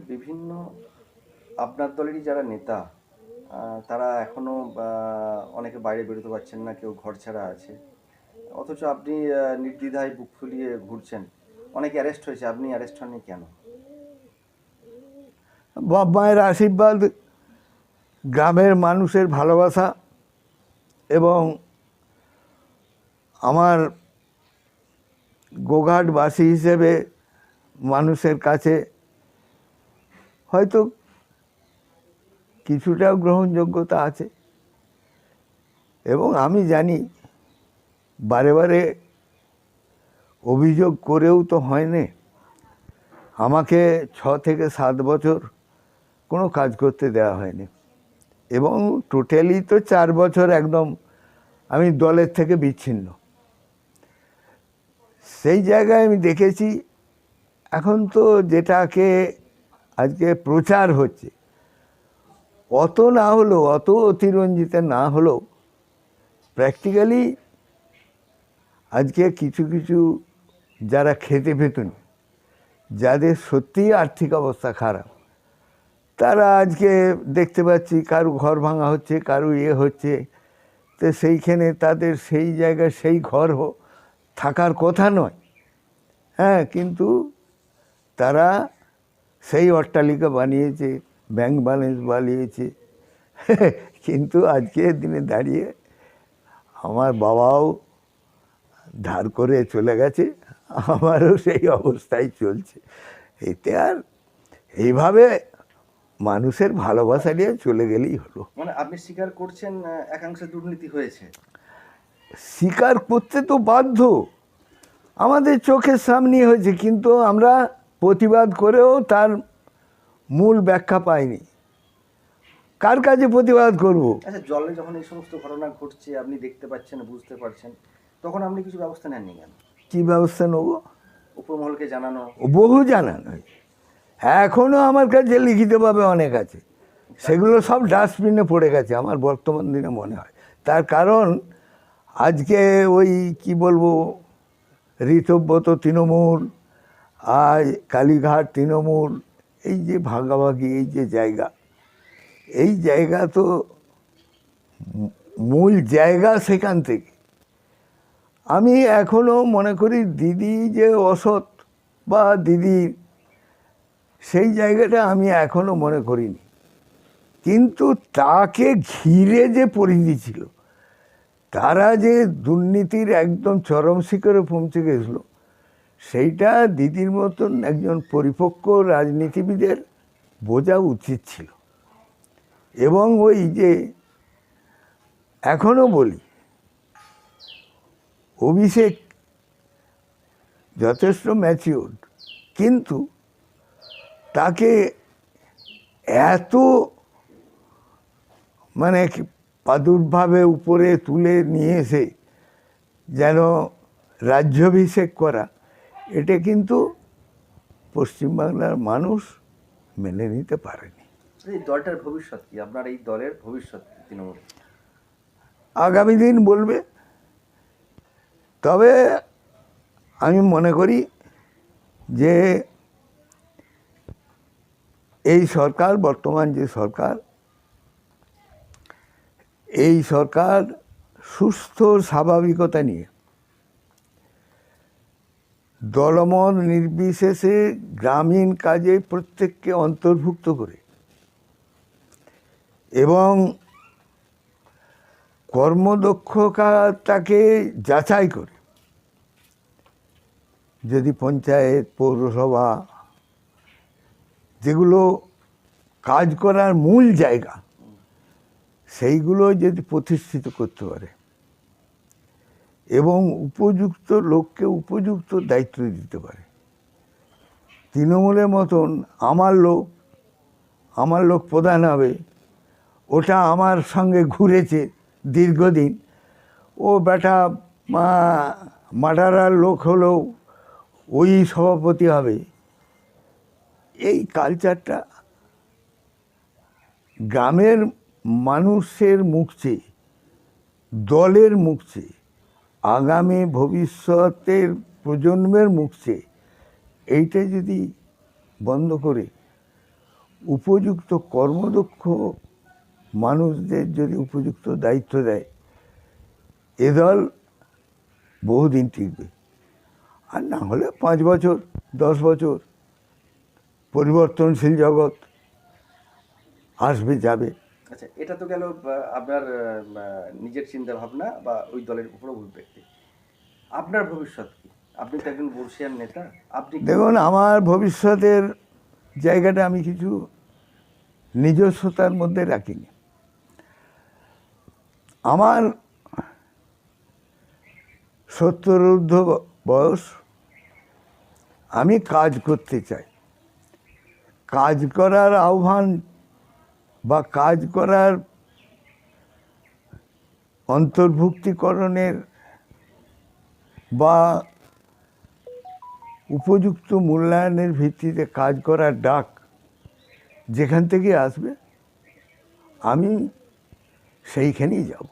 বিভিন্ন আপনার দলেরই যারা নেতা তারা এখনো অনেকে বাইরে বেরোতে পারছেন না, কেউ ঘর ছাড়া আছে, অথচ আপনি নির্দ্বিধায় বুক ফুলিয়ে ঘুরছেন। অনেকে অ্যারেস্ট হয়েছে, আপনি অ্যারেস্ট হননি কেন? বাপ মায়ের আশীর্বাদ, গ্রামের মানুষের ভালোবাসা এবং আমার গোঘাটবাসী হিসেবে মানুষের কাছে হয়তো কিছুটা গ্রহণযোগ্যতা আছে। এবং আমি জানি বারে বারে অভিযোগ করেও তো হয়নি। আমাকে 6 থেকে 7 বছর কোনো কাজ করতে দেওয়া হয়নি এবং টোটালি তো 4 বছর একদম আমি দলের থেকে বিচ্ছিন্ন। সেই জায়গায় আমি দেখেছি এখন তো যেটাকে আজকে প্রচার হচ্ছে, অত না হলেও, অত অতিরঞ্জিত না হলেও প্র্যাকটিক্যালি আজকে কিছু কিছু যারা খেতে পেতেন, যাদের সত্যিই আর্থিক অবস্থা খারাপ, তারা আজকে দেখতে পাচ্ছি কারো ঘর ভাঙা হচ্ছে, কারো হচ্ছে। তো সেইখানে তাদের সেই জায়গায় সেই ঘর থাকার কথা নয়, হ্যাঁ, কিন্তু তারা সেই অট্টালিকা বানিয়েছে, ব্যাংক ব্যালেন্স বানিয়েছে। কিন্তু আজকের দিনে দাঁড়িয়ে আমার বাবাও ধার করে চলে গেছে, আমারও সেই অবস্থায় চলছে। এতে আর এইভাবে মানুষের ভালোবাসা নিয়ে চলে গেলেই হলো। মানে আপনি স্বীকার করছেন একাংশে দুর্নীতি হয়েছে? স্বীকার করতে তো বাধ্য, আমাদের চোখের সামনে হয়েছে, কিন্তু আমরা প্রতিবাদ করেও তার মূল ব্যাখ্যা পাইনি। কার কাছে প্রতিবাদ করব? আচ্ছা, জলে যখন এই সমস্ত ঘটনা ঘটছে, আপনি দেখতে পাচ্ছেন, বুঝতে পারছেন, তখন আপনি কিছু ব্যবস্থা নেননি কেন? কী ব্যবস্থা নেব? উপমহলকে জানানো? বহু জানানো হয়েছে, এখনও আমার কাছে লিখিতভাবে অনেক আছে, সেগুলো সব ডাস্টবিনে পড়ে গেছে আমার বর্তমান দিনে মনে হয়। তার কারণ আজকে ওই কি বলবো, ঋতব্রত তৃণমূল আর কালীঘাট তৃণমূল, এই যে ভাগাভাগি, এই যে জায়গা, এই জায়গা তো মূল জায়গা সেখান থেকে। আমি এখনও মনে করি দিদি যে অসৎ বা দিদি, সেই জায়গাটা আমি এখনও মনে করিনি, কিন্তু তাকে ঘিরে যে পরিধি ছিল, তারা যে দুর্নীতির একদম চরম শিখরে পৌঁছে গেছিল, সেইটা দিদির মতন একজন পরিপক্ক রাজনীতিবিদের বোঝা উচিত ছিল। এবং ওই যে এখনও বলি, অভিষেক যথেষ্ট ম্যাচিওর, কিন্তু তাকে এত মানে প্রাদুর্ভাবে উপরে তুলে নিয়ে এসে যেন রাজ্যাভিষেক করা, এটা কিন্তু পশ্চিমবাংলার মানুষ মেনে নিতে পারেনি। এই দলটার ভবিষ্যৎ কি? আপনার এই দলের ভবিষ্যৎ কি তৃণমূল? আগামী দিন বলবে। তবে আমি মনে করি যে এই সরকার, বর্তমান যে সরকার, এই সরকার সুস্থ স্বাভাবিকতা নিয়ে দলমত নির্বিশেষে গ্রামীণ কাজে প্রত্যেককে অন্তর্ভুক্ত করে এবং কর্মদক্ষতাকে যাচাই করে, যদি পঞ্চায়েত, পৌরসভা, যেগুলো কাজ করার মূল জায়গা, সেইগুলো যদি প্রতিষ্ঠিত করতে পারে এবং উপযুক্ত লোককে উপযুক্ত দায়িত্ব দিতে পারে, তৃণমূলের মতন আমার লোক প্রধান হবে, ওটা আমার সঙ্গে ঘুরেছে দীর্ঘদিন, ও বেটা মাডারার লোক হলেও ওই সভাপতি হবে, এই কালচারটা গ্রামের মানুষের মুখ চেয়ে, দলের মুখ চেয়ে, আগামী ভবিষ্যতের প্রজন্মের মুখ চেয়ে এইটা যদি বন্ধ করে উপযুক্ত কর্মদক্ষ মানুষদের যদি উপযুক্ত দায়িত্ব দেয়, এ দল বহুদিন টিকবে। আর না হলে 5 বছর 10 বছর, পরিবর্তনশীল জগৎ, আসবে যাবে। আচ্ছা, এটা তো গেল আপনার নিজের চিন্তা ভাবনা বা ওই দলের উপর অভিব্যক্তি। আপনার ভবিষ্যৎ কি? আপনি তো একজন বর্ষিয়ান নেতা, আপনি কি- দেখুন, আমার ভবিষ্যতের জায়গাটা আমি কিছু নিজস্বতার মধ্যে রাখিনি। আমার 70 ঊর্ধ্ব বয়স, আমি কাজ করতে চাই। কাজ করার আহ্বান বা কাজ করার অন্তর্ভুক্তিকরণের বা উপযুক্ত মূল্যায়নের ভিত্তিতে কাজ করার ডাক যেখান থেকে আসবে, আমি সেইখানেই যাব।